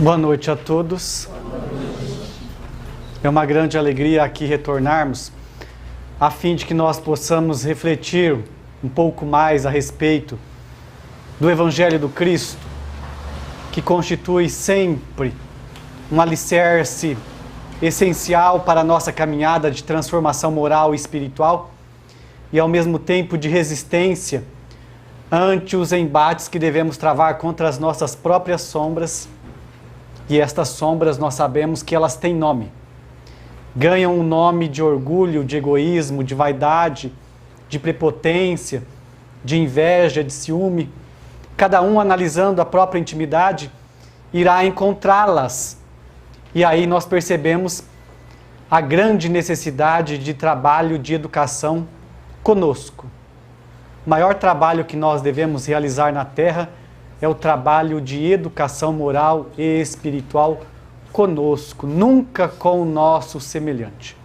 Boa noite a todos. É uma grande alegria aqui retornarmos, a fim de que nós possamos refletir um pouco mais a respeito do Evangelho do Cristo, que constitui sempre um alicerce essencial para a nossa caminhada de transformação moral e espiritual e ao mesmo tempo de resistência ante os embates que devemos travar contra as nossas próprias sombras. E estas sombras nós sabemos que elas têm nome. Ganham um nome de orgulho, de egoísmo, de vaidade, de prepotência, de inveja, de ciúme. Cada um, analisando a própria intimidade, irá encontrá-las. E aí nós percebemos a grande necessidade de trabalho de educação conosco. O maior trabalho que nós devemos realizar na Terra é o trabalho de educação moral e espiritual conosco, nunca com o nosso semelhante.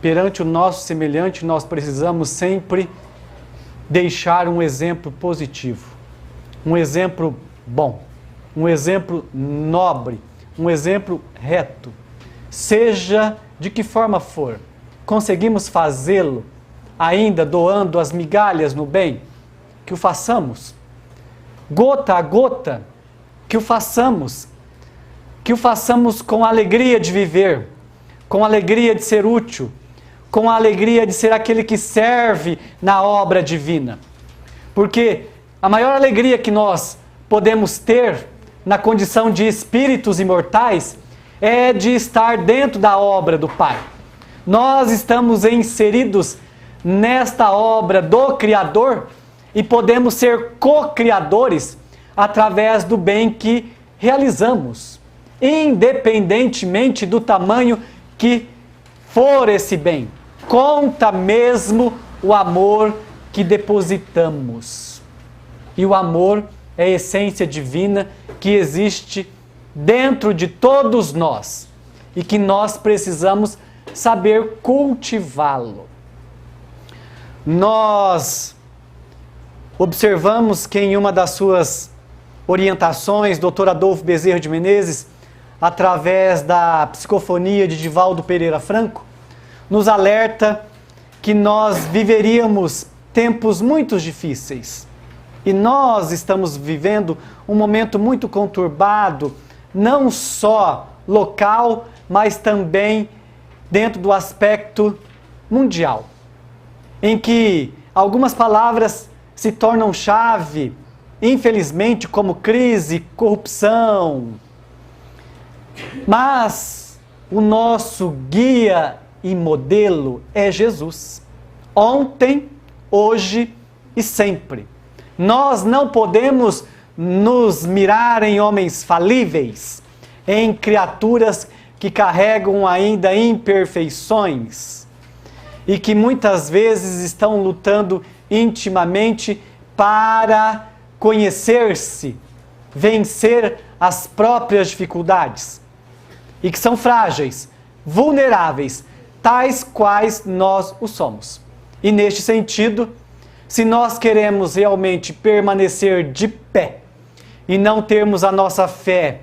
Perante o nosso semelhante, nós precisamos sempre deixar um exemplo positivo, um exemplo bom, um exemplo nobre, um exemplo reto. Seja de que forma for, conseguimos fazê-lo ainda doando as migalhas no bem? Que o façamos. Gota a gota, que o façamos com a alegria de viver, com a alegria de ser útil, com a alegria de ser aquele que serve na obra divina. Porque a maior alegria que nós podemos ter na condição de espíritos imortais é de estar dentro da obra do Pai. Nós estamos inseridos nesta obra do Criador e podemos ser co-criadores através do bem que realizamos, independentemente do tamanho que for esse bem. Conta mesmo o amor que depositamos. E o amor é a essência divina que existe dentro de todos nós e que nós precisamos saber cultivá-lo. Nós observamos que em uma das suas orientações, Dr. Adolfo Bezerra de Menezes, através da psicofonia de Divaldo Pereira Franco, nos alerta que nós viveríamos tempos muito difíceis. E nós estamos vivendo um momento muito conturbado, não só local, mas também dentro do aspecto mundial, em que algumas palavras se tornam chave, infelizmente, como crise, corrupção. Mas o nosso guia e modelo é Jesus. Ontem, hoje e sempre. Nós não podemos nos mirar em homens falíveis, em criaturas que carregam ainda imperfeições e que muitas vezes estão lutando intimamente para conhecer-se, vencer as próprias dificuldades e que são frágeis, vulneráveis, tais quais nós o somos. E neste sentido, se nós queremos realmente permanecer de pé e não termos a nossa fé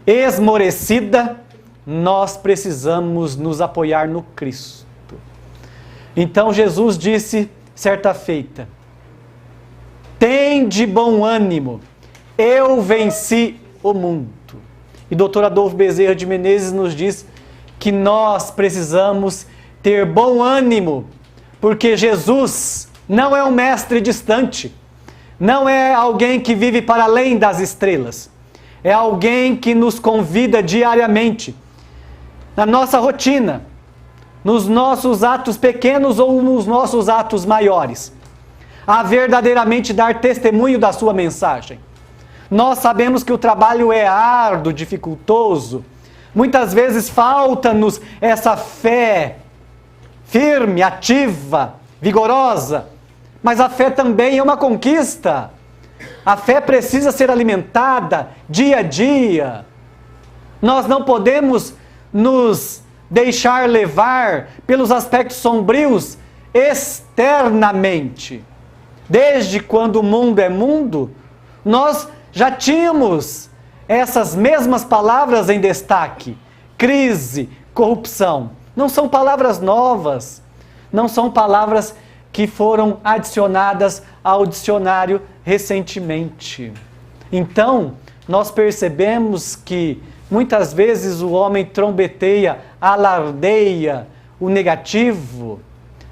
esmorecida, nós precisamos nos apoiar no Cristo. Então Jesus disse certa feita: tende bom ânimo, eu venci o mundo. E Dr. Adolfo Bezerra de Menezes nos diz que nós precisamos ter bom ânimo, porque Jesus não é um mestre distante, não é alguém que vive para além das estrelas, é alguém que nos convida diariamente, na nossa rotina, nos nossos atos pequenos ou nos nossos atos maiores, a verdadeiramente dar testemunho da sua mensagem. Nós sabemos que o trabalho é árduo, dificultoso. Muitas vezes falta-nos essa fé firme, ativa, vigorosa. Mas a fé também é uma conquista. A fé precisa ser alimentada dia a dia. Nós não podemos nos deixar levar pelos aspectos sombrios externamente. Desde quando o mundo é mundo, nós já tínhamos essas mesmas palavras em destaque: crise, corrupção. Não são palavras novas, não são palavras que foram adicionadas ao dicionário recentemente. Então, nós percebemos que muitas vezes o homem trombeteia, alardeia o negativo,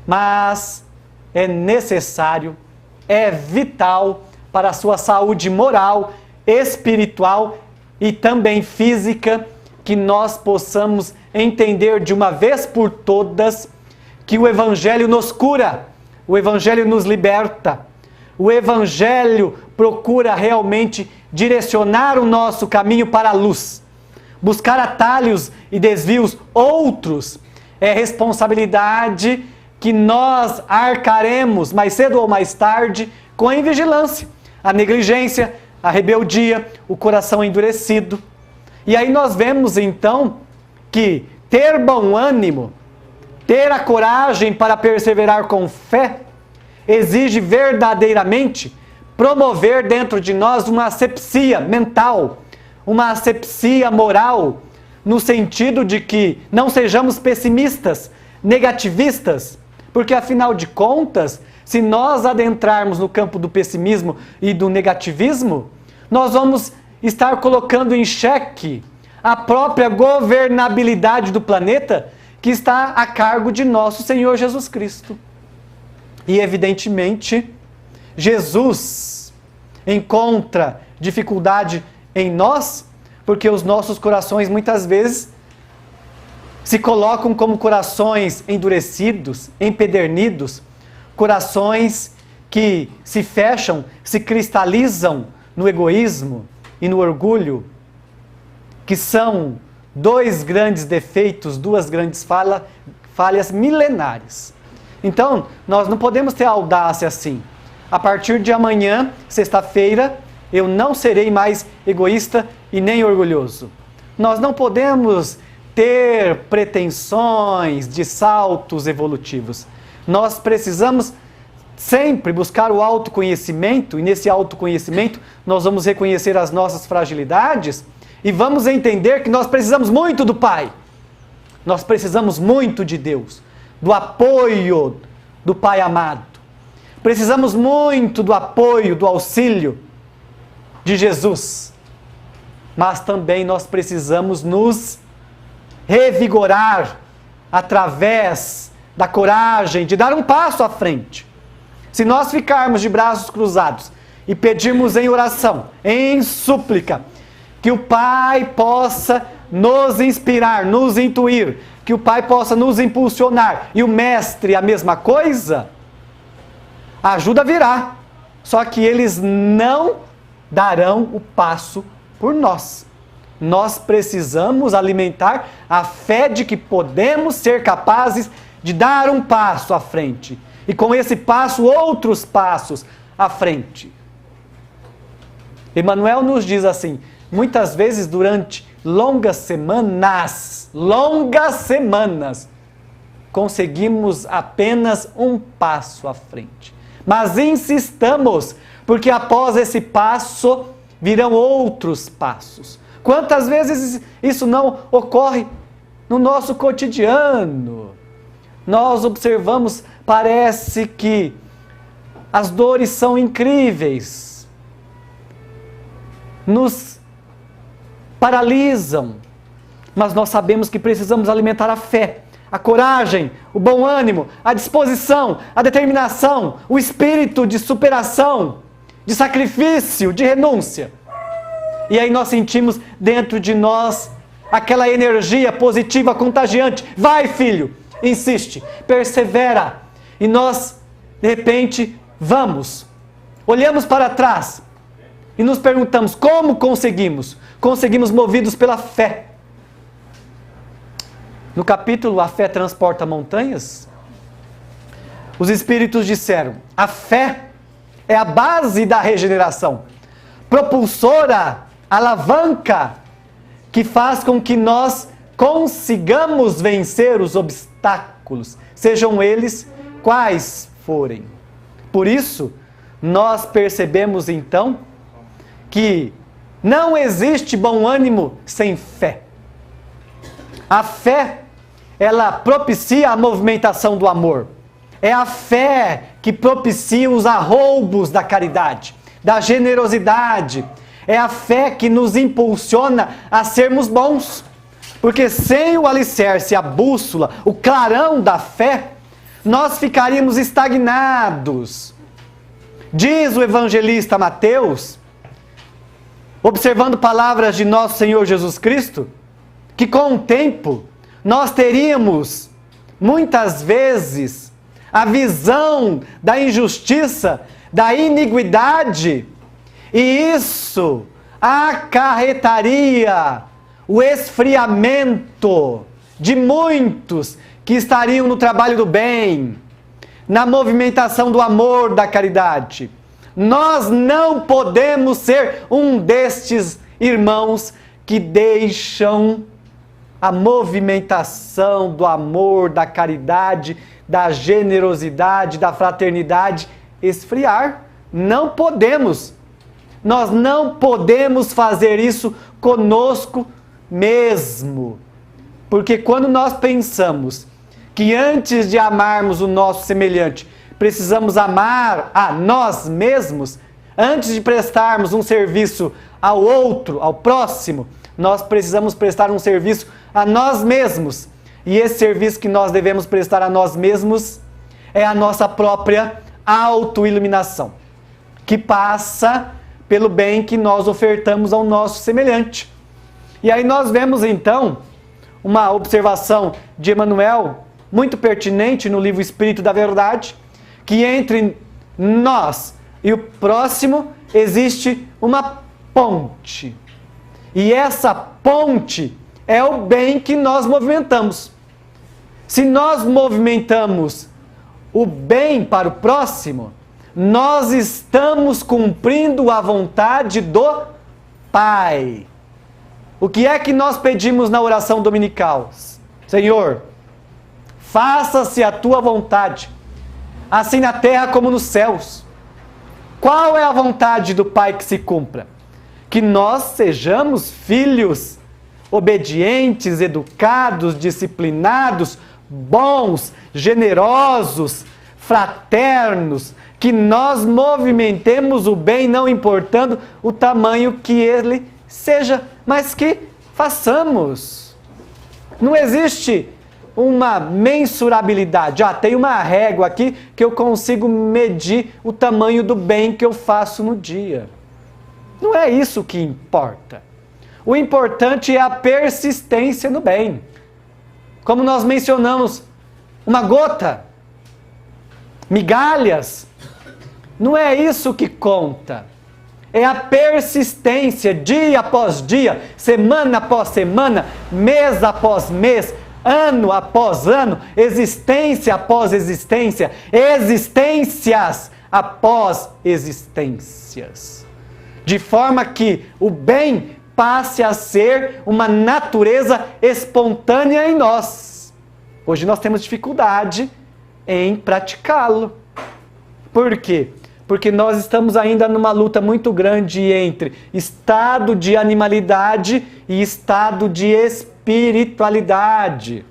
mas é necessário, é vital para a sua saúde moral, espiritual e também física, que nós possamos entender de uma vez por todas que o Evangelho nos cura, o Evangelho nos liberta, o Evangelho procura realmente direcionar o nosso caminho para a luz. Buscar atalhos e desvios outros é responsabilidade que nós arcaremos mais cedo ou mais tarde com a invigilância, a negligência, a rebeldia, o coração endurecido. E aí nós vemos então que ter bom ânimo, ter a coragem para perseverar com fé, exige verdadeiramente promover dentro de nós uma asepsia mental, uma asepsia moral, no sentido de que não sejamos pessimistas, negativistas, porque afinal de contas, se nós adentrarmos no campo do pessimismo e do negativismo, nós vamos estar colocando em xeque a própria governabilidade do planeta que está a cargo de nosso Senhor Jesus Cristo. E evidentemente, Jesus encontra dificuldade em nós, porque os nossos corações muitas vezes se colocam como corações endurecidos, empedernidos, corações que se fecham, se cristalizam no egoísmo e no orgulho, que são dois grandes defeitos, duas grandes falhas milenares. Então, nós não podemos ter audácia assim. A partir de amanhã, sexta-feira, eu não serei mais egoísta e nem orgulhoso. Nós não podemos ter pretensões de saltos evolutivos. Nós precisamos sempre buscar o autoconhecimento, e nesse autoconhecimento nós vamos reconhecer as nossas fragilidades e vamos entender que nós precisamos muito do Pai. Nós precisamos muito de Deus, do apoio do Pai amado. Precisamos muito do apoio, do auxílio de Jesus. Mas também nós precisamos nos revigorar através da coragem de dar um passo à frente. Se nós ficarmos de braços cruzados e pedirmos em oração, em súplica, que o Pai possa nos inspirar, nos intuir, que o Pai possa nos impulsionar, e o Mestre a mesma coisa, a ajuda virá. Só que eles não darão o passo por nós. Nós precisamos alimentar a fé de que podemos ser capazes de dar um passo à frente. E com esse passo, outros passos à frente. Emmanuel nos diz assim, muitas vezes durante longas semanas, conseguimos apenas um passo à frente. Mas insistamos, porque após esse passo virão outros passos. Quantas vezes isso não ocorre no nosso cotidiano? Nós observamos, parece que as dores são incríveis, nos paralisam, mas nós sabemos que precisamos alimentar a fé, a coragem, o bom ânimo, a disposição, a determinação, o espírito de superação, de sacrifício, de renúncia. E aí nós sentimos dentro de nós aquela energia positiva, contagiante. Vai, filho, insiste, persevera. E nós, de repente, vamos. Olhamos para trás e nos perguntamos, como conseguimos? Conseguimos movidos pela fé. No capítulo A Fé Transporta Montanhas, os Espíritos disseram, a fé é a base da regeneração, propulsora, alavanca, que faz com que nós consigamos vencer os obstáculos, sejam eles quais forem. Por isso, nós percebemos então que Não existe bom ânimo sem fé. A fé, ela propicia a movimentação do amor. É a fé que propicia os arroubos da caridade, da generosidade. É a fé que nos impulsiona a sermos bons. Porque sem o alicerce, a bússola, o clarão da fé, nós ficaríamos estagnados. Diz o evangelista Mateus, observando palavras de nosso Senhor Jesus Cristo, que com o tempo nós teríamos, muitas vezes, a visão da injustiça, da iniquidade, e isso acarretaria o esfriamento de muitos que estariam no trabalho do bem, na movimentação do amor, da caridade. Nós não podemos ser um destes irmãos que deixam a movimentação do amor, da caridade, da generosidade, da fraternidade esfriar. Não podemos. Nós não podemos fazer isso conosco mesmo. Porque quando nós pensamos que antes de amarmos o nosso semelhante, precisamos amar a nós mesmos, antes de prestarmos um serviço ao outro, ao próximo, nós precisamos prestar um serviço a nós mesmos. E esse serviço que nós devemos prestar a nós mesmos é a nossa própria autoiluminação, que passa pelo bem que nós ofertamos ao nosso semelhante. E aí nós vemos então uma observação de Emmanuel, muito pertinente no livro Espírito da Verdade, que entre nós e o próximo existe uma ponte. E essa ponte é o bem que nós movimentamos. Se nós movimentamos o bem para o próximo, nós estamos cumprindo a vontade do Pai. O que é que nós pedimos na oração dominical? Senhor, faça-se a tua vontade, assim na terra como nos céus. Qual é a vontade do Pai que se cumpra? Que nós sejamos filhos obedientes, educados, disciplinados, bons, generosos, fraternos, que nós movimentemos o bem, não importando o tamanho que ele seja, mas que façamos. Não existe uma mensurabilidade. Tem uma régua aqui que eu consigo medir o tamanho do bem que eu faço no dia. Não é isso que importa. O importante é a persistência no bem. Como nós mencionamos, uma gota, migalhas, não é isso que conta. É a persistência, dia após dia, semana após semana, mês após mês, ano após ano, existência após existência, existências após existências. De forma que o bem passe a ser uma natureza espontânea em nós. Hoje nós temos dificuldade em praticá-lo. Por quê? Porque nós estamos ainda numa luta muito grande entre estado de animalidade e estado de espiritualidade.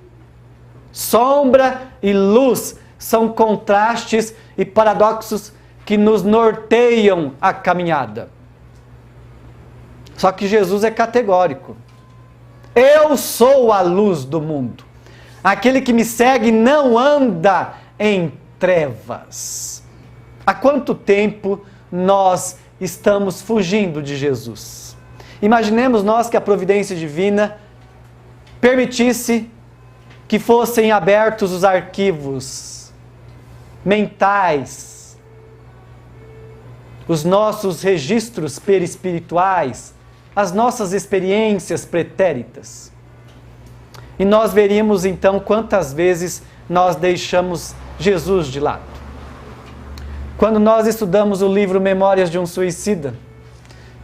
Sombra e luz são contrastes e paradoxos que nos norteiam a caminhada. Só que Jesus é categórico. Eu sou a luz do mundo. Aquele que me segue não anda em trevas. Há quanto tempo nós estamos fugindo de Jesus? Imaginemos nós que a providência divina permitisse que fossem abertos os arquivos mentais, os nossos registros perispirituais, as nossas experiências pretéritas. E nós veríamos então quantas vezes nós deixamos Jesus de lado. Quando nós estudamos o livro Memórias de um Suicida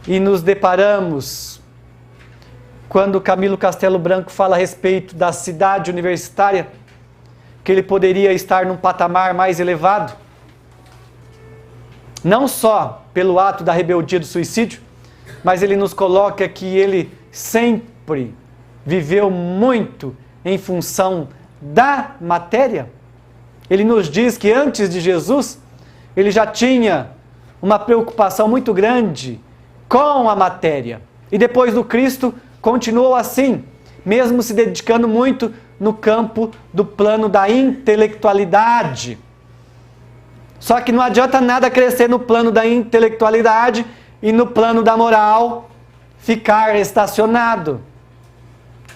e nos deparamos, quando Camilo Castelo Branco fala a respeito da cidade universitária, que ele poderia estar num patamar mais elevado, não só pelo ato da rebeldia do suicídio, mas ele nos coloca que ele sempre viveu muito em função da matéria. Ele nos diz que antes de Jesus, ele já tinha uma preocupação muito grande com a matéria. E depois do Cristo, continuou assim, mesmo se dedicando muito no campo do plano da intelectualidade. Só que não adianta nada crescer no plano da intelectualidade e no plano da moral ficar estacionado.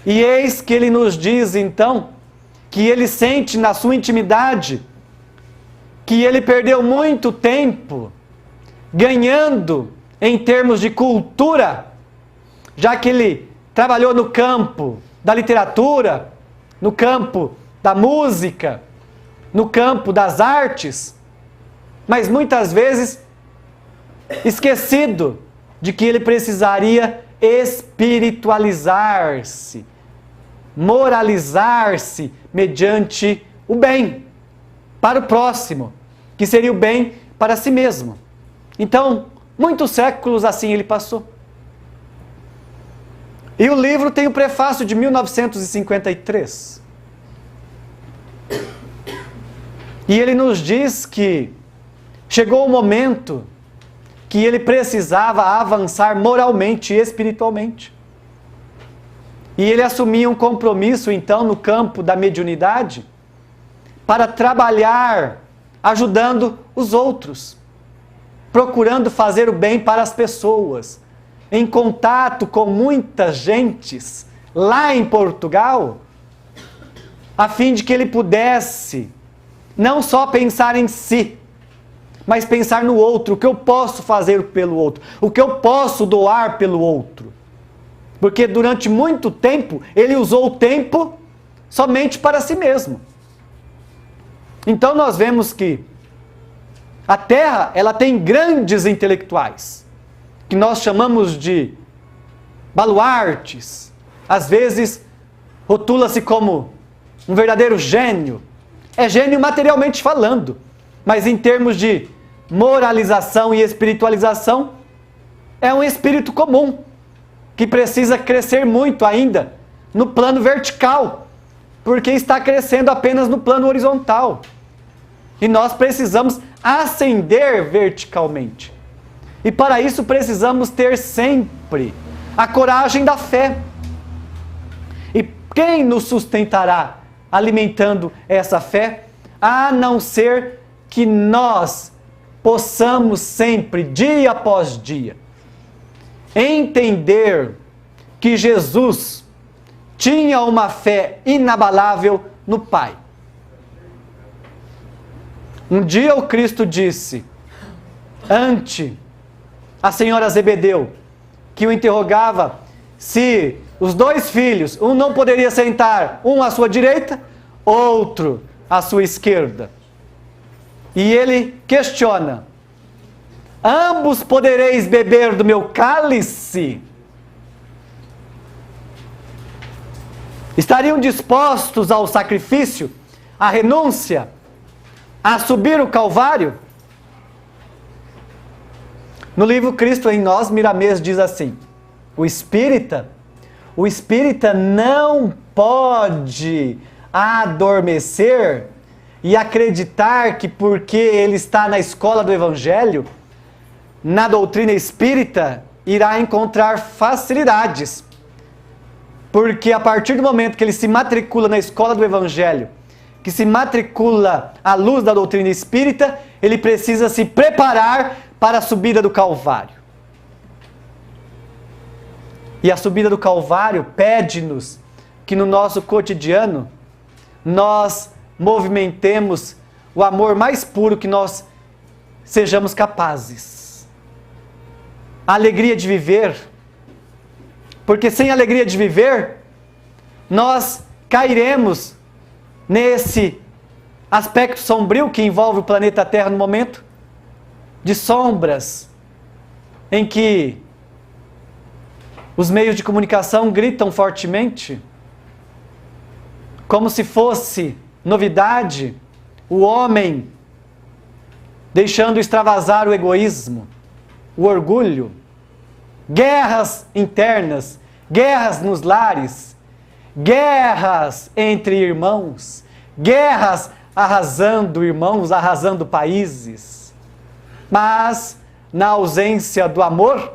E eis que ele nos diz então que ele sente na sua intimidade que ele perdeu muito tempo ganhando em termos de cultura, já que ele trabalhou no campo da literatura, no campo da música, no campo das artes, mas muitas vezes esquecido de que ele precisaria espiritualizar-se, moralizar-se mediante o bem para o próximo, que seria o bem para si mesmo. Então, muitos séculos assim ele passou. E o livro tem o prefácio de 1953. E ele nos diz que chegou o momento que ele precisava avançar moralmente e espiritualmente. E ele assumia um compromisso, então, no campo da mediunidade, para trabalhar ajudando os outros, procurando fazer o bem para as pessoas, em contato com muitas gentes lá em Portugal, a fim de que ele pudesse não só pensar em si, mas pensar no outro, o que eu posso fazer pelo outro, o que eu posso doar pelo outro. Porque durante muito tempo, ele usou o tempo somente para si mesmo. Então nós vemos que a Terra, ela tem grandes intelectuais, que nós chamamos de baluartes. Às vezes, rotula-se como um verdadeiro gênio. É gênio materialmente falando, mas em termos de moralização e espiritualização, é um espírito comum, que precisa crescer muito ainda no plano vertical, porque está crescendo apenas no plano horizontal. E nós precisamos ascender verticalmente. E para isso precisamos ter sempre a coragem da fé. E quem nos sustentará alimentando essa fé, a não ser que nós possamos sempre, dia após dia, entender que Jesus tinha uma fé inabalável no Pai. Um dia o Cristo disse, ante a senhora Zebedeu, que o interrogava se os dois filhos, um não poderia sentar, um à sua direita, outro à sua esquerda. E ele questiona, ambos podereis beber do meu cálice? Estariam dispostos ao sacrifício, à renúncia, a subir o Calvário? No livro Cristo em Nós, Miramês diz assim, o espírita não pode adormecer e acreditar que porque ele está na escola do Evangelho, na doutrina espírita, irá encontrar facilidades. Porque a partir do momento que ele se matricula na escola do Evangelho, que se matricula à luz da doutrina espírita, ele precisa se preparar para a subida do Calvário. E a subida do Calvário pede-nos que no nosso cotidiano nós movimentemos o amor mais puro que nós sejamos capazes. A alegria de viver, porque sem alegria de viver, nós cairemos nesse aspecto sombrio que envolve o planeta Terra no momento, de sombras, em que os meios de comunicação gritam fortemente, como se fosse novidade, o homem deixando extravasar o egoísmo, o orgulho, guerras internas, guerras nos lares, guerras entre irmãos, guerras arrasando irmãos, arrasando países. Mas, na ausência do amor,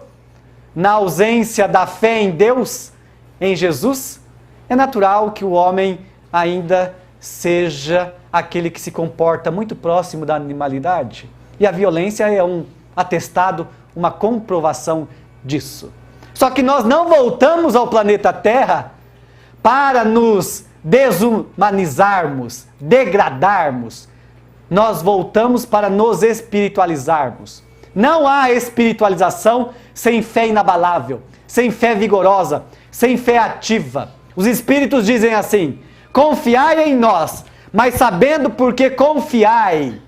na ausência da fé em Deus, em Jesus, é natural que o homem ainda seja aquele que se comporta muito próximo da animalidade. E a violência é um atestado, uma comprovação disso. Só que nós não voltamos ao planeta Terra para nos desumanizarmos, degradarmos. Nós voltamos para nos espiritualizarmos. Não há espiritualização sem fé inabalável, sem fé vigorosa, sem fé ativa. Os espíritos dizem assim: confiai em nós, mas sabendo por que confiai.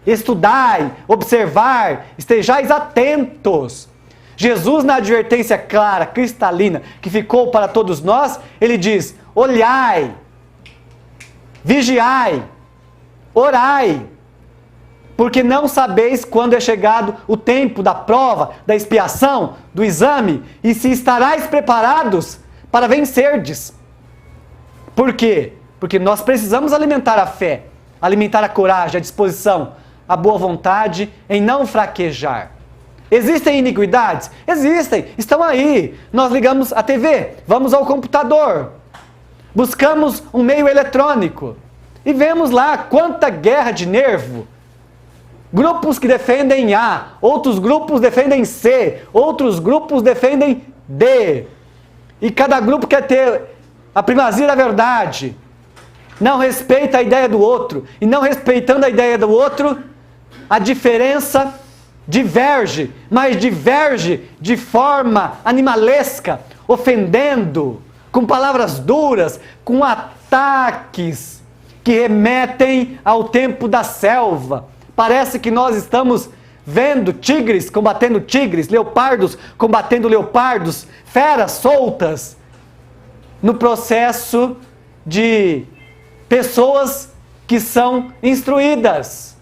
Estudai, observar, estejais atentos. Jesus, na advertência clara, cristalina, que ficou para todos nós, ele diz: olhai, vigiai, orai, porque não sabeis quando é chegado o tempo da prova, da expiação, do exame, e se estarais preparados para vencerdes. Por quê? Porque nós precisamos alimentar a fé, alimentar a coragem, a disposição, a boa vontade em não fraquejar. Existem iniquidades? Existem, estão aí. Nós ligamos a TV, vamos ao computador, buscamos um meio eletrônico e vemos lá quanta guerra de nervo. Grupos que defendem A, outros grupos defendem C, outros grupos defendem D. E cada grupo quer ter a primazia da verdade. Não respeita a ideia do outro. E não respeitando a ideia do outro, a diferença diverge, mas diverge de forma animalesca, ofendendo, com palavras duras, com ataques que remetem ao tempo da selva. Parece que nós estamos vendo tigres combatendo tigres, leopardos combatendo leopardos, feras soltas, no processo de pessoas que são instruídas,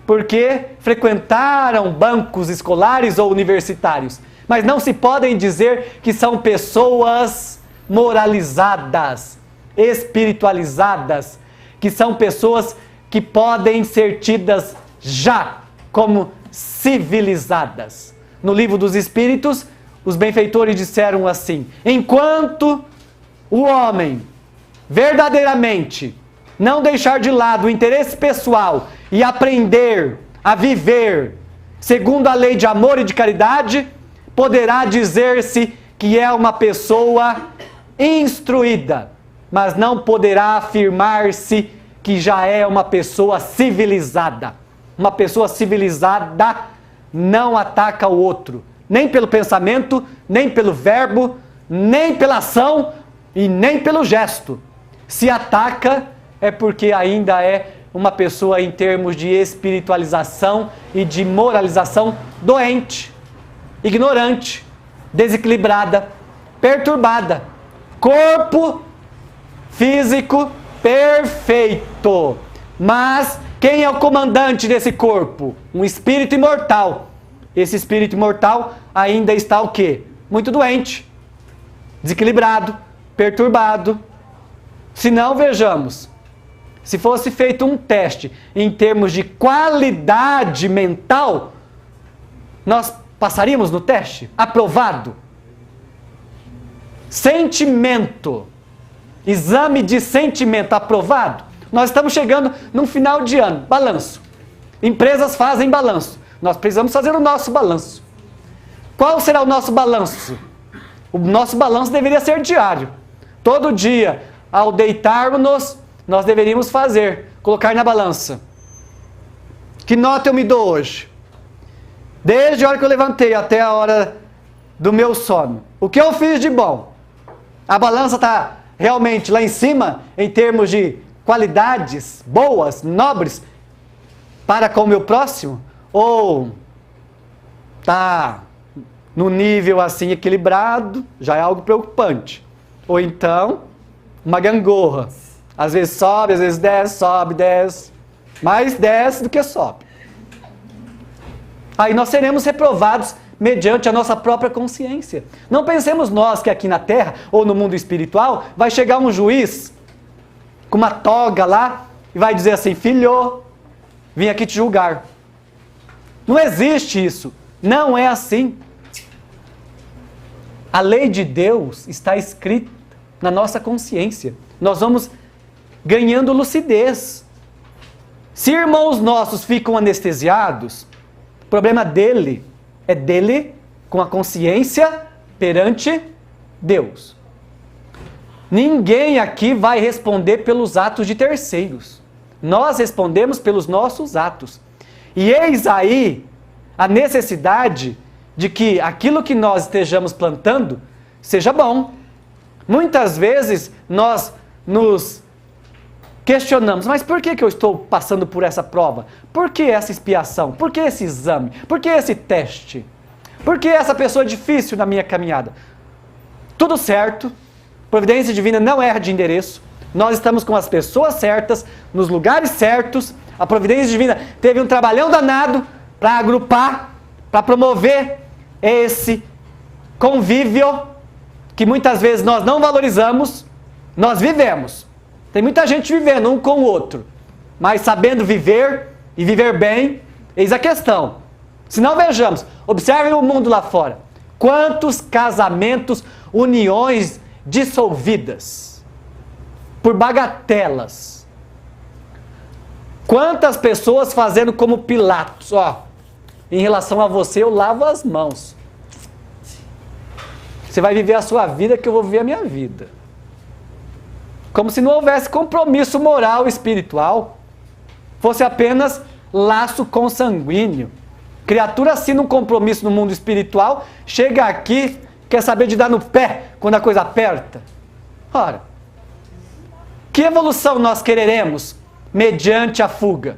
porque frequentaram bancos escolares ou universitários, mas não se podem dizer que são pessoas moralizadas, espiritualizadas, que são pessoas que podem ser tidas já como civilizadas. No Livro dos Espíritos, os benfeitores disseram assim: enquanto o homem verdadeiramente não deixar de lado o interesse pessoal e aprender a viver segundo a lei de amor e de caridade, poderá dizer-se que é uma pessoa instruída, mas não poderá afirmar-se que já é uma pessoa civilizada. Uma pessoa civilizada não ataca o outro, nem pelo pensamento, nem pelo verbo, nem pela ação e nem pelo gesto. Se ataca é porque ainda é uma pessoa em termos de espiritualização e de moralização doente, ignorante, desequilibrada, perturbada. Corpo físico perfeito. Mas quem é o comandante desse corpo? Um espírito imortal. Esse espírito imortal ainda está o quê? Muito doente, desequilibrado, perturbado. Se não, vejamos, se fosse feito um teste em termos de qualidade mental, nós passaríamos no teste? Aprovado. Sentimento, exame de sentimento aprovado. Nós estamos chegando num final de ano, balanço. Empresas fazem balanço. Nós precisamos fazer o nosso balanço. Qual será o nosso balanço? O nosso balanço deveria ser diário. Todo dia, ao deitarmos, nós deveríamos fazer, colocar na balança. Que nota eu me dou hoje? Desde a hora que eu levantei até a hora do meu sono. O que eu fiz de bom? A balança está realmente lá em cima, em termos de qualidades boas, nobres, para com o meu próximo? Ou está no nível assim equilibrado, já é algo preocupante? Ou então, uma gangorra. Às vezes sobe, às vezes desce, sobe, desce. Mais desce do que sobe. Aí nós seremos reprovados mediante a nossa própria consciência. Não pensemos nós que aqui na terra ou no mundo espiritual vai chegar um juiz com uma toga lá e vai dizer assim: filho, vim aqui te julgar. Não existe isso. Não é assim. A lei de Deus está escrita na nossa consciência. Nós vamos ganhando lucidez. Se irmãos nossos ficam anestesiados, o problema dele é dele com a consciência perante Deus. Ninguém aqui vai responder pelos atos de terceiros. Nós respondemos pelos nossos atos. E eis aí a necessidade de que aquilo que nós estejamos plantando seja bom. Muitas vezes nós nos questionamos: mas por que eu estou passando por essa prova? Por que essa expiação? Por que esse exame? Por que esse teste? Por que essa pessoa difícil na minha caminhada? Tudo certo, providência divina não erra de endereço, nós estamos com as pessoas certas, nos lugares certos, a providência divina teve um trabalhão danado para agrupar, para promover esse convívio que muitas vezes nós não valorizamos, nós vivemos. Tem muita gente vivendo um com o outro, mas sabendo viver e viver bem, eis a questão. Se não, vejamos, observem o mundo lá fora. Quantos casamentos, uniões dissolvidas por bagatelas. Quantas pessoas fazendo como Pilatos: ó, em relação a você eu lavo as mãos. Você vai viver a sua vida que eu vou viver a minha vida. Como se não houvesse compromisso moral e espiritual. Fosse apenas laço consanguíneo. Criatura assina um compromisso no mundo espiritual, chega aqui, quer saber de dar no pé quando a coisa aperta. Ora, que evolução nós quereremos mediante a fuga?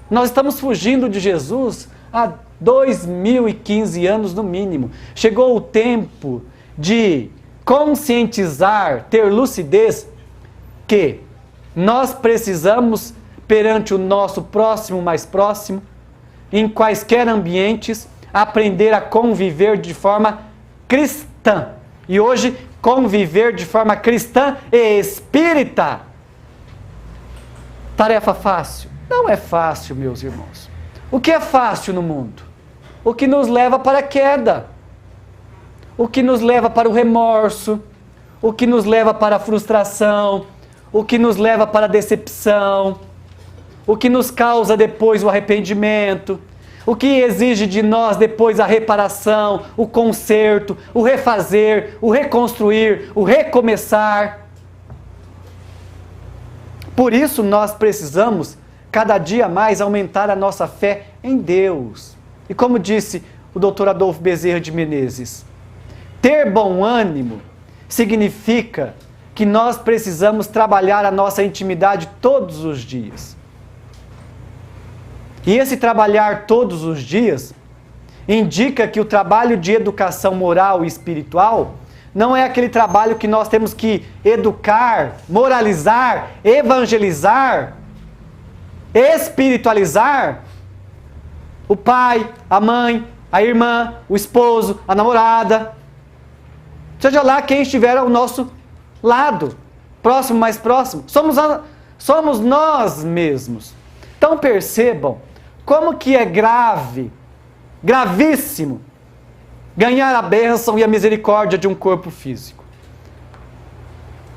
Nós estamos fugindo de Jesus há 2015 anos no mínimo. Chegou o tempo de conscientizar, ter lucidez, que nós precisamos, perante o nosso próximo mais próximo, em quaisquer ambientes, aprender a conviver de forma cristã. E hoje, conviver de forma cristã e espírita. Tarefa fácil? Não é fácil, meus irmãos. O que é fácil no mundo? O que nos leva para a queda. O que nos leva para o remorso. O que nos leva para a frustração. O que nos leva para a decepção. O que nos causa depois o arrependimento. O que exige de nós depois a reparação, o conserto, o refazer, o reconstruir, o recomeçar. Por isso nós precisamos cada dia mais aumentar a nossa fé em Deus. E como disse o Dr. Adolfo Bezerra de Menezes, ter bom ânimo significa que nós precisamos trabalhar a nossa intimidade todos os dias. E esse trabalhar todos os dias indica que o trabalho de educação moral e espiritual não é aquele trabalho que nós temos que educar, moralizar, evangelizar, espiritualizar o pai, a mãe, a irmã, o esposo, a namorada, seja lá quem estiver ao nosso lado, próximo, mais próximo, somos nós mesmos. Então percebam como que é grave, gravíssimo, ganhar a bênção e a misericórdia de um corpo físico.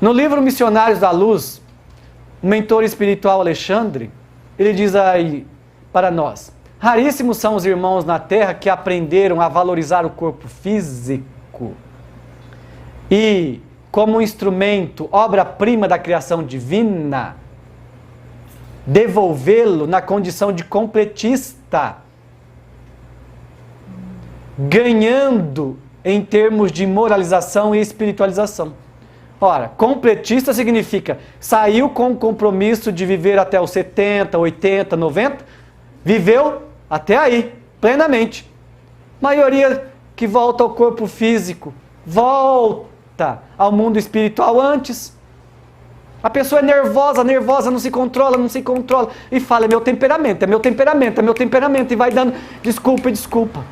No livro Missionários da Luz, o mentor espiritual Alexandre, ele diz aí para nós: raríssimos são os irmãos na Terra que aprenderam a valorizar o corpo físico e, como um instrumento, obra-prima da criação divina, devolvê-lo na condição de completista, ganhando em termos de moralização e espiritualização. Ora, completista significa saiu com o compromisso de viver até os 70, 80, 90, viveu até aí, plenamente. Maioria que volta ao corpo físico, volta ao mundo espiritual antes. A pessoa é nervosa, não se controla, e fala: é meu temperamento, e vai dando desculpa.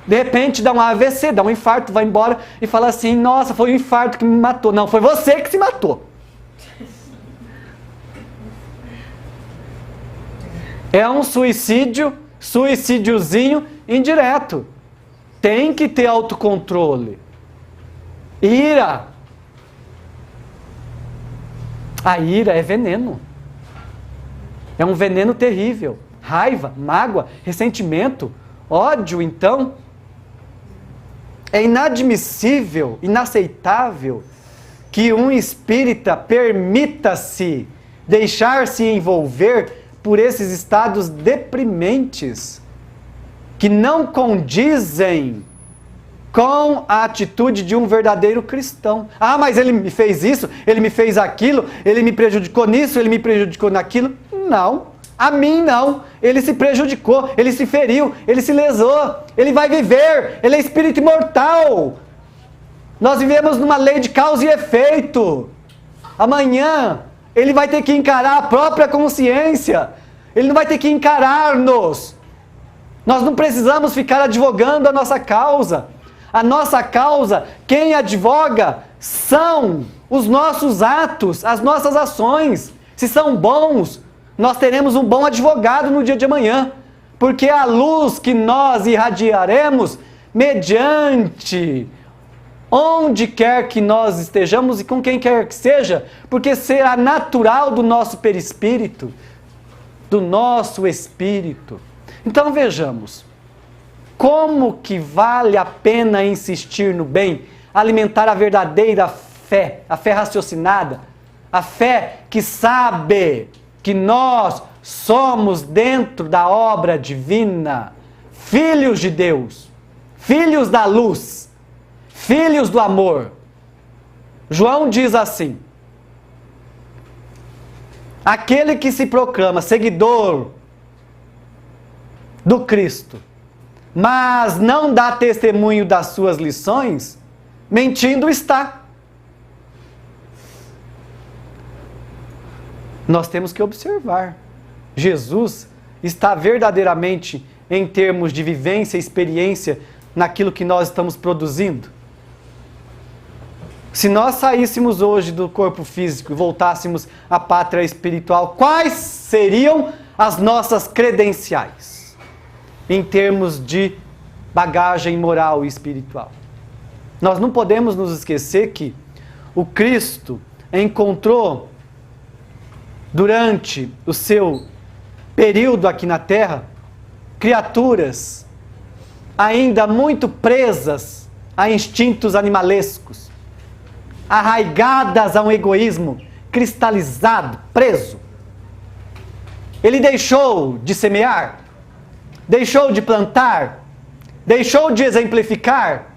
De repente dá um AVC, dá um infarto, vai embora e fala assim, nossa, foi o infarto que me matou. Não, foi você que se matou. É um suicídiozinho indireto. Tem que ter autocontrole. Ira. A ira é veneno. É um veneno terrível. Raiva, mágoa, ressentimento, ódio, então. É inadmissível, inaceitável que um espírita permita-se deixar-se envolver por esses estados deprimentes que não condizem com a atitude de um verdadeiro cristão. Ah, mas ele me fez isso, ele me fez aquilo, ele me prejudicou nisso, ele me prejudicou naquilo. Não, a mim não. Ele se prejudicou, ele se feriu, ele se lesou, ele vai viver, ele é espírito imortal. Nós vivemos numa lei de causa e efeito. Amanhã ele vai ter que encarar a própria consciência, ele não vai ter que encarar-nos. Nós não precisamos ficar advogando a nossa causa. A nossa causa, quem advoga, são os nossos atos, as nossas ações. Se são bons, nós teremos um bom advogado no dia de amanhã. Porque a luz que nós irradiaremos, mediante onde quer que nós estejamos e com quem quer que seja, porque será natural do nosso perispírito, do nosso espírito. Então vejamos. Como que vale a pena insistir no bem, alimentar a verdadeira fé, a fé raciocinada, a fé que sabe que nós somos dentro da obra divina, filhos de Deus, filhos da luz, filhos do amor. João diz assim, aquele que se proclama seguidor do Cristo, mas não dá testemunho das suas lições, mentindo está. Nós temos que observar. Jesus está verdadeiramente, em termos de vivência e experiência, naquilo que nós estamos produzindo. Se nós saíssemos hoje do corpo físico e voltássemos à pátria espiritual, quais seriam as nossas credenciais em termos de bagagem moral e espiritual? Nós não podemos nos esquecer que o Cristo encontrou, durante o seu período aqui na Terra, criaturas ainda muito presas a instintos animalescos, arraigadas a um egoísmo cristalizado, preso. Ele deixou de semear, deixou de plantar, deixou de exemplificar,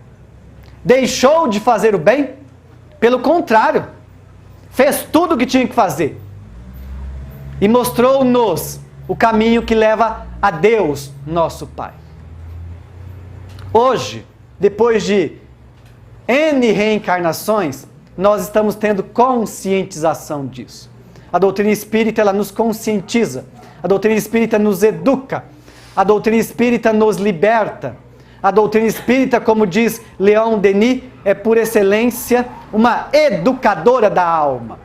deixou de fazer o bem. Pelo contrário, fez tudo o que tinha que fazer e mostrou-nos o caminho que leva a Deus, nosso Pai. Hoje, depois de N reencarnações, nós estamos tendo conscientização disso. A doutrina espírita, ela nos conscientiza. A doutrina espírita nos educa. A doutrina espírita nos liberta. A doutrina espírita, como diz Leon Denis, é por excelência uma educadora da alma.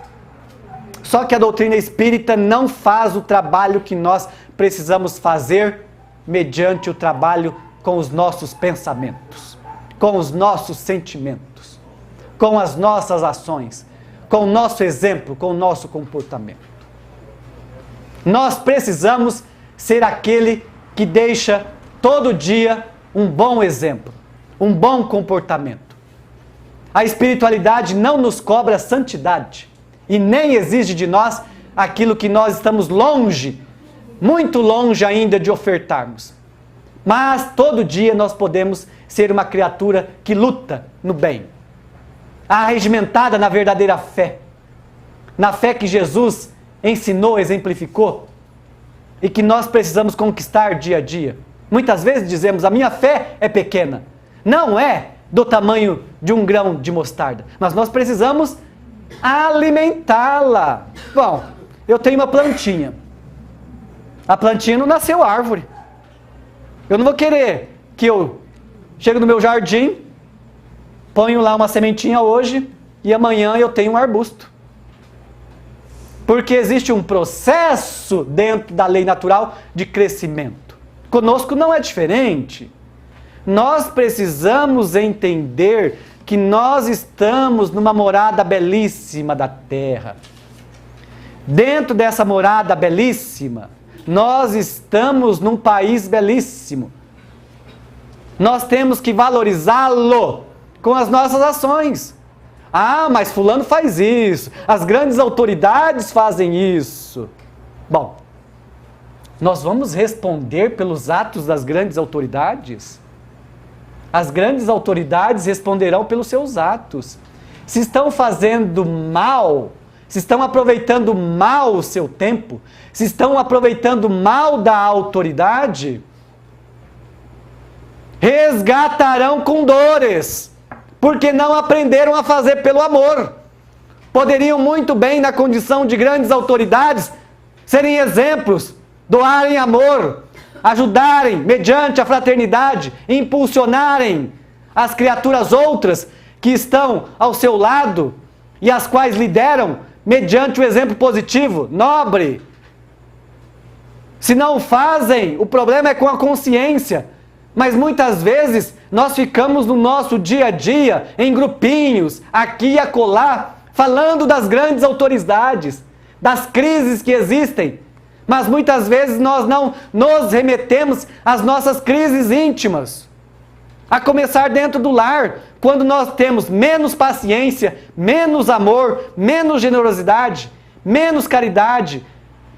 Só que a doutrina espírita não faz o trabalho que nós precisamos fazer mediante o trabalho com os nossos pensamentos, com os nossos sentimentos, com as nossas ações, com o nosso exemplo, com o nosso comportamento. Nós precisamos ser aquele que deixa todo dia um bom exemplo, um bom comportamento. A espiritualidade não nos cobra santidade e nem exige de nós aquilo que nós estamos longe, muito longe ainda de ofertarmos. Mas todo dia nós podemos ser uma criatura que luta no bem, arregimentada na verdadeira fé, na fé que Jesus ensinou, exemplificou e que nós precisamos conquistar dia a dia. Muitas vezes dizemos, a minha fé é pequena. Não é do tamanho de um grão de mostarda, mas nós precisamos alimentá-la. Bom, eu tenho uma plantinha. A plantinha não nasceu árvore. Eu não vou querer que eu Chego no meu jardim, ponho lá uma sementinha hoje e amanhã eu tenho um arbusto. Porque existe um processo dentro da lei natural de crescimento. Conosco não é diferente. Nós precisamos entender que nós estamos numa morada belíssima da terra. Dentro dessa morada belíssima, nós estamos num país belíssimo. Nós temos que valorizá-lo com as nossas ações. Ah, mas fulano faz isso, as grandes autoridades fazem isso. Bom, nós vamos responder pelos atos das grandes autoridades? As grandes autoridades responderão pelos seus atos. Se estão fazendo mal, se estão aproveitando mal o seu tempo, se estão aproveitando mal da autoridade, resgatarão com dores, porque não aprenderam a fazer pelo amor. Poderiam muito bem, na condição de grandes autoridades, serem exemplos, doarem amor, ajudarem, mediante a fraternidade, impulsionarem as criaturas outras que estão ao seu lado e as quais lideram, mediante o exemplo positivo, nobre. Se não fazem, o problema é com a consciência. Mas muitas vezes nós ficamos no nosso dia a dia, em grupinhos, aqui e acolá, falando das grandes autoridades, das crises que existem. Mas muitas vezes nós não nos remetemos às nossas crises íntimas. A começar dentro do lar, quando nós temos menos paciência, menos amor, menos generosidade, menos caridade,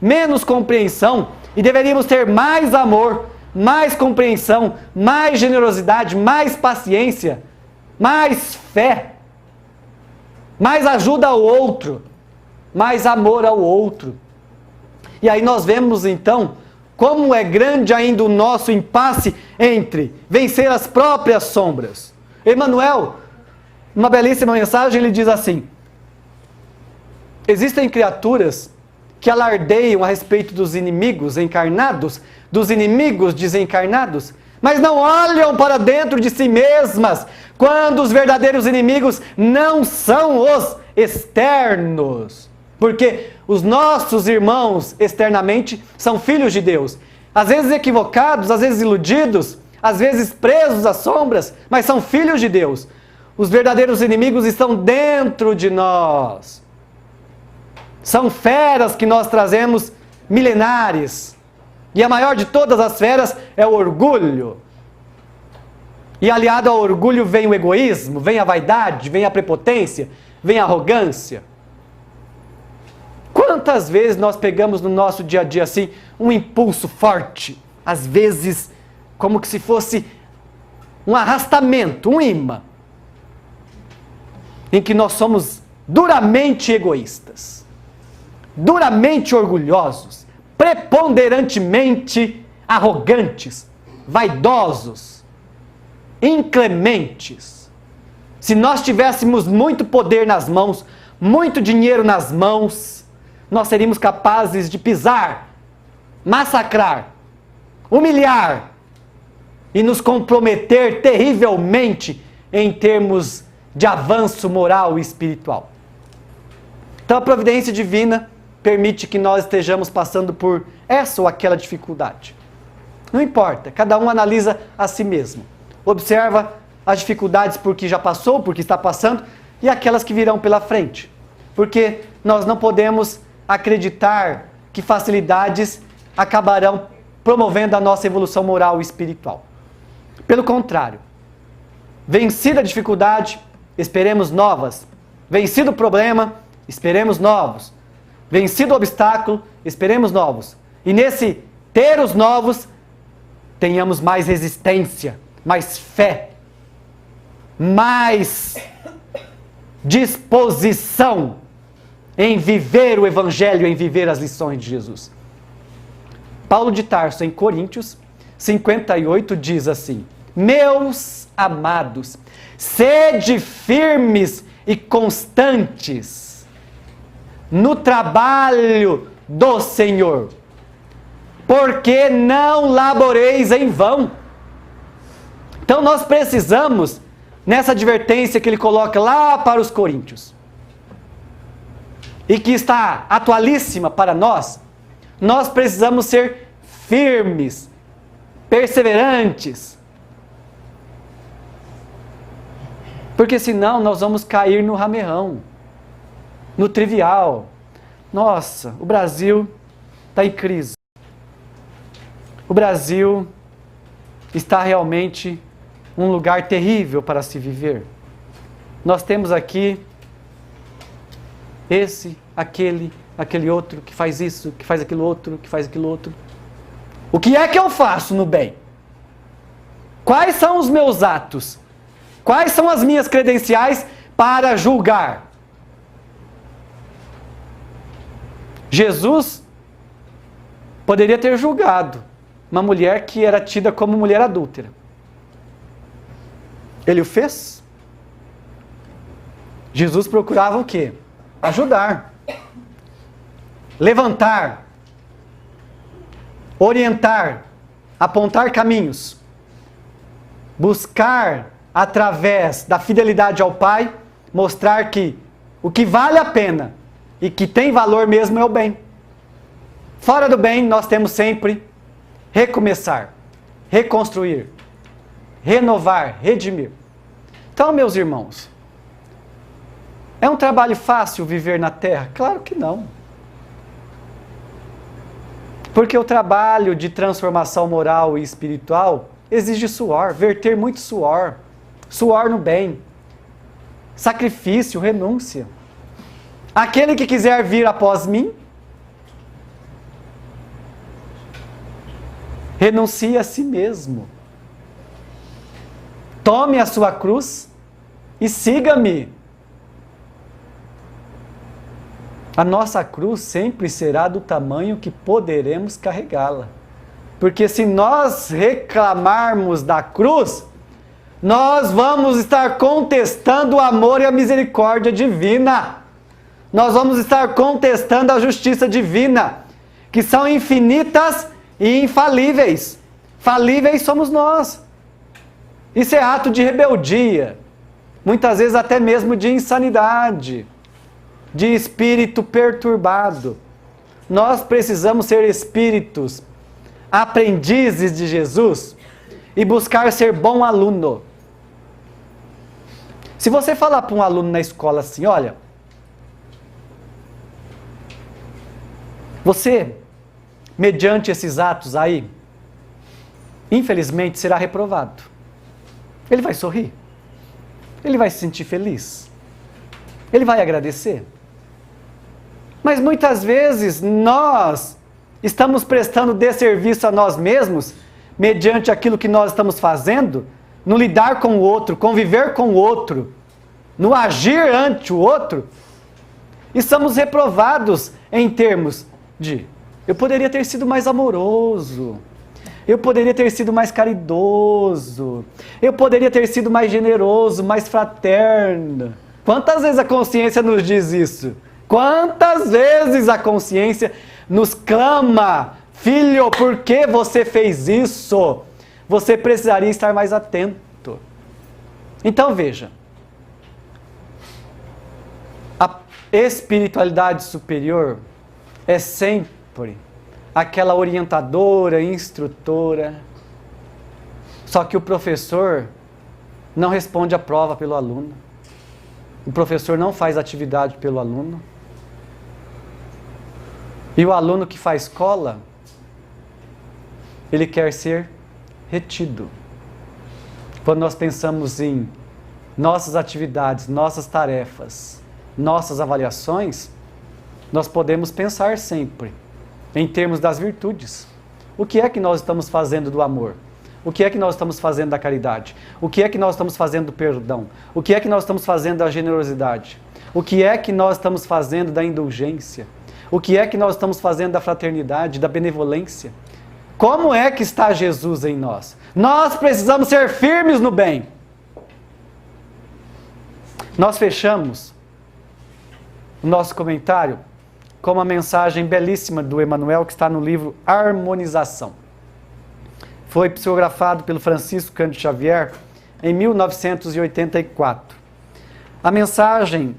menos compreensão, e deveríamos ter mais amor, mais compreensão, mais generosidade, mais paciência, mais fé, mais ajuda ao outro, mais amor ao outro. E aí nós vemos então como é grande ainda o nosso impasse entre vencer as próprias sombras. Emmanuel, uma belíssima mensagem, ele diz assim: existem criaturas que alardeiam a respeito dos inimigos encarnados, dos inimigos desencarnados, mas não olham para dentro de si mesmas, quando os verdadeiros inimigos não são os externos. Porque os nossos irmãos externamente são filhos de Deus, às vezes equivocados, às vezes iludidos, às vezes presos às sombras, mas são filhos de Deus. Os verdadeiros inimigos estão dentro de nós. São feras que nós trazemos milenares. E a maior de todas as feras é o orgulho. E aliado ao orgulho vem o egoísmo, vem a vaidade, vem a prepotência, vem a arrogância. Quantas vezes nós pegamos no nosso dia a dia assim um impulso forte, às vezes como que se fosse um arrastamento, um imã, em que nós somos duramente egoístas, duramente orgulhosos, preponderantemente arrogantes, vaidosos, inclementes. Se nós tivéssemos muito poder nas mãos, muito dinheiro nas mãos, nós seríamos capazes de pisar, massacrar, humilhar e nos comprometer terrivelmente em termos de avanço moral e espiritual. Então a providência divina permite que nós estejamos passando por essa ou aquela dificuldade. Não importa, cada um analisa a si mesmo. Observa as dificuldades por que já passou, por que está passando, e aquelas que virão pela frente. Porque nós não podemos acreditar que facilidades acabarão promovendo a nossa evolução moral e espiritual. Pelo contrário, vencida a dificuldade, esperemos novas. Vencido o problema, esperemos novos. Vencido o obstáculo, esperemos novos. E nesse ter os novos, tenhamos mais resistência, mais fé, mais disposição em viver o Evangelho, em viver as lições de Jesus. Paulo de Tarso, em Coríntios 58, diz assim: meus amados, sede firmes e constantes no trabalho do Senhor, porque não laboreis em vão. Então nós precisamos, nessa advertência que ele coloca lá para os coríntios, e que está atualíssima para nós, nós precisamos ser firmes, perseverantes. Porque senão nós vamos cair no ramerrão, no trivial. Nossa, o Brasil está em crise. O Brasil está realmente um lugar terrível para se viver. Nós temos aqui esse, aquele outro que faz isso, que faz aquilo outro, que faz aquilo outro. O que é que eu faço no bem? Quais são os meus atos? Quais são as minhas credenciais para julgar? Jesus poderia ter julgado uma mulher que era tida como mulher adúltera. Ele o fez? Jesus procurava o quê? Ajudar, levantar, orientar, apontar caminhos, buscar, através da fidelidade ao Pai, mostrar que o que vale a pena e que tem valor mesmo é o bem. Fora do bem, nós temos sempre recomeçar, reconstruir, renovar, redimir. Então, meus irmãos, é um trabalho fácil viver na terra? Claro que não. Porque o trabalho de transformação moral e espiritual exige suor, verter muito suor. Suor no bem, sacrifício, renúncia. Aquele que quiser vir após mim, renuncie a si mesmo. Tome a sua cruz e siga-me. A nossa cruz sempre será do tamanho que poderemos carregá-la. Porque se nós reclamarmos da cruz, nós vamos estar contestando o amor e a misericórdia divina. Nós vamos estar contestando a justiça divina, que são infinitas e infalíveis. Falíveis somos nós. Isso é ato de rebeldia, muitas vezes até mesmo de insanidade, de espírito perturbado. Nós precisamos ser espíritos aprendizes de Jesus e buscar ser bom aluno. Se você falar para um aluno na escola assim, olha, você, mediante esses atos aí, infelizmente será reprovado. Ele vai sorrir? Ele vai se sentir feliz? Ele vai agradecer? Mas muitas vezes nós estamos prestando desserviço a nós mesmos, mediante aquilo que nós estamos fazendo, no lidar com o outro, conviver com o outro, no agir ante o outro, e somos reprovados em termos de: eu poderia ter sido mais amoroso, eu poderia ter sido mais caridoso, eu poderia ter sido mais generoso, mais fraterno. Quantas vezes a consciência nos diz isso? Quantas vezes a consciência nos clama: filho, por que você fez isso? Você precisaria estar mais atento. Então veja, a espiritualidade superior é sempre aquela orientadora, instrutora. Só que o professor não responde a prova pelo aluno. O professor não faz atividade pelo aluno. E o aluno que faz cola, ele quer ser retido. Quando nós pensamos em nossas atividades, nossas tarefas, nossas avaliações, nós podemos pensar sempre em termos das virtudes. O que é que nós estamos fazendo do amor? O que é que nós estamos fazendo da caridade? O que é que nós estamos fazendo do perdão? O que é que nós estamos fazendo da generosidade? O que é que nós estamos fazendo da indulgência? O que é que nós estamos fazendo da fraternidade, da benevolência? Como é que está Jesus em nós? Nós precisamos ser firmes no bem. Nós fechamos o nosso comentário com uma mensagem belíssima do Emmanuel, que está no livro Harmonização. foi psicografado pelo Francisco Cândido Xavier em 1984. A mensagem,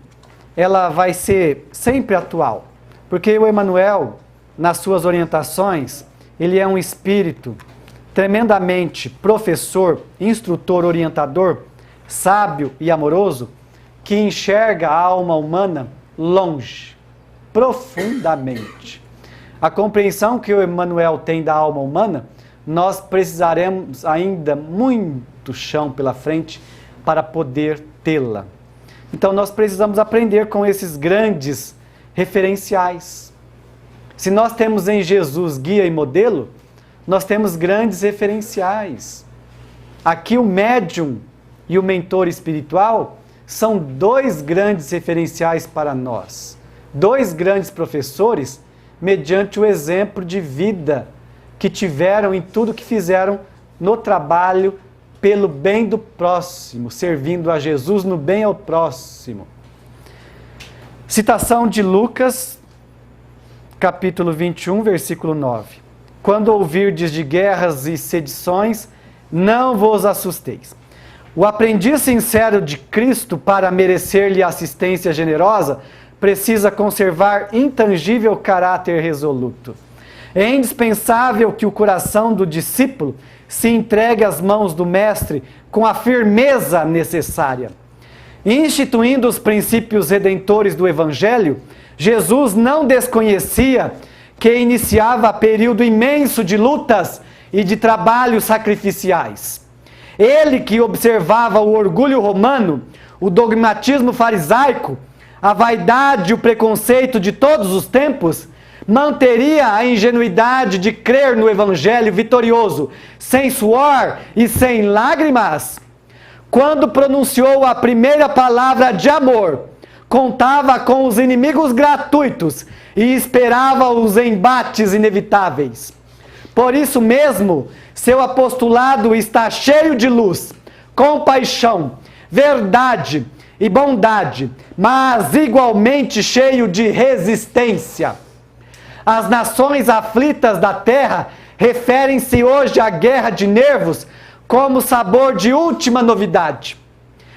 ela vai ser sempre atual, porque o Emmanuel, nas suas orientações, ele é um espírito tremendamente professor, instrutor, orientador, sábio e amoroso, que enxerga a alma humana longe, profundamente. A compreensão que o Emmanuel tem da alma humana, nós precisaremos ainda muito chão pela frente para poder tê-la. Então nós precisamos aprender com esses grandes referenciais. Se nós temos em Jesus guia e modelo, nós temos grandes referenciais. Aqui o médium e o mentor espiritual são dois grandes referenciais para nós. Dois grandes professores, mediante o exemplo de vida que tiveram em tudo que fizeram no trabalho pelo bem do próximo, servindo a Jesus no bem ao próximo. Citação de Lucas, capítulo 21, versículo 9. Quando ouvirdes de guerras e sedições, não vos assusteis. O aprendiz sincero de Cristo, para merecer-lhe assistência generosa, precisa conservar intangível caráter resoluto. É indispensável que o coração do discípulo se entregue às mãos do Mestre com a firmeza necessária. Instituindo os princípios redentores do Evangelho, Jesus não desconhecia que iniciava período imenso de lutas e de trabalhos sacrificiais. Ele que observava o orgulho romano, o dogmatismo farisaico, a vaidade e o preconceito de todos os tempos, manteria a ingenuidade de crer no Evangelho vitorioso, sem suor e sem lágrimas. Quando pronunciou a primeira palavra de amor, contava com os inimigos gratuitos e esperava os embates inevitáveis. Por isso mesmo, seu apostolado está cheio de luz, compaixão, verdade e bondade, mas igualmente cheio de resistência. As nações aflitas da terra referem-se hoje à guerra de nervos como sabor de última novidade.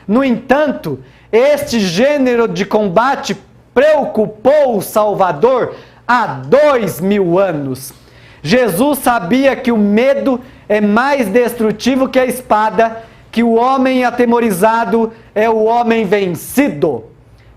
No entanto, este gênero de combate preocupou o Salvador há 2000 anos. Jesus sabia que o medo é mais destrutivo que a espada, que o homem atemorizado é o homem vencido.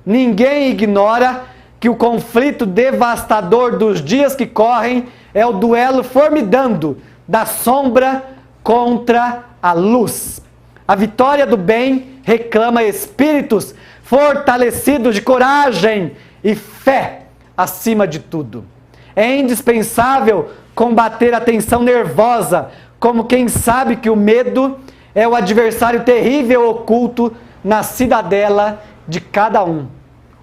Ninguém ignora que o conflito devastador dos dias que correm é o duelo formidando da sombra contra a luz. A vitória do bem reclama espíritos fortalecidos de coragem e fé acima de tudo. É indispensável combater a tensão nervosa, como quem sabe que o medo é o adversário terrível oculto na cidadela de cada um.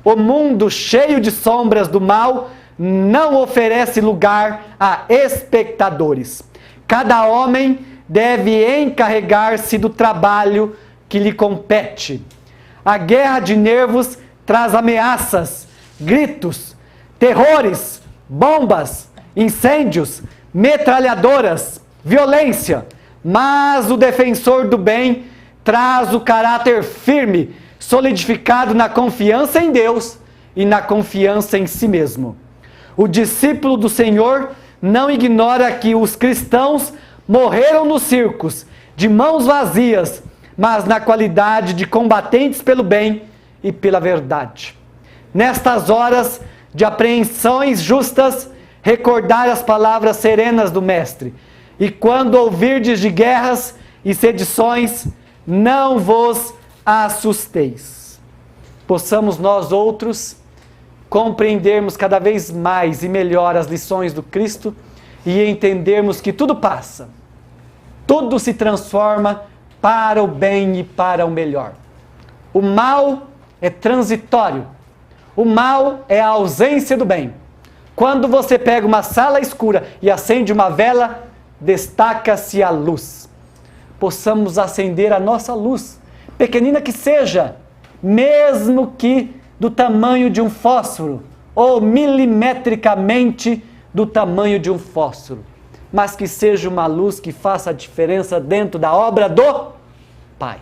O mundo cheio de sombras do mal não oferece lugar a espectadores. Cada homem deve encarregar-se do trabalho que lhe compete. A guerra de nervos traz ameaças, gritos, terrores, bombas, incêndios, metralhadoras, violência, mas o defensor do bem traz o caráter firme, solidificado na confiança em Deus e na confiança em si mesmo. O discípulo do Senhor não ignora que os cristãos morreram nos circos, de mãos vazias, mas na qualidade de combatentes pelo bem e pela verdade. Nestas horas de apreensões justas, recordar as palavras serenas do Mestre. E quando ouvirdes de guerras e sedições, não vos assusteis. Possamos nós outros compreendermos cada vez mais e melhor as lições do Cristo e entendermos que tudo passa, tudo se transforma para o bem e para o melhor. O mal é transitório, o mal é a ausência do bem. Quando você pega uma sala escura e acende uma vela, destaca-se a luz. Possamos acender a nossa luz, pequenina que seja, mesmo que do tamanho de um fósforo, ou milimetricamente do tamanho de um fósforo. mas que seja uma luz que faça a diferença dentro da obra do Pai.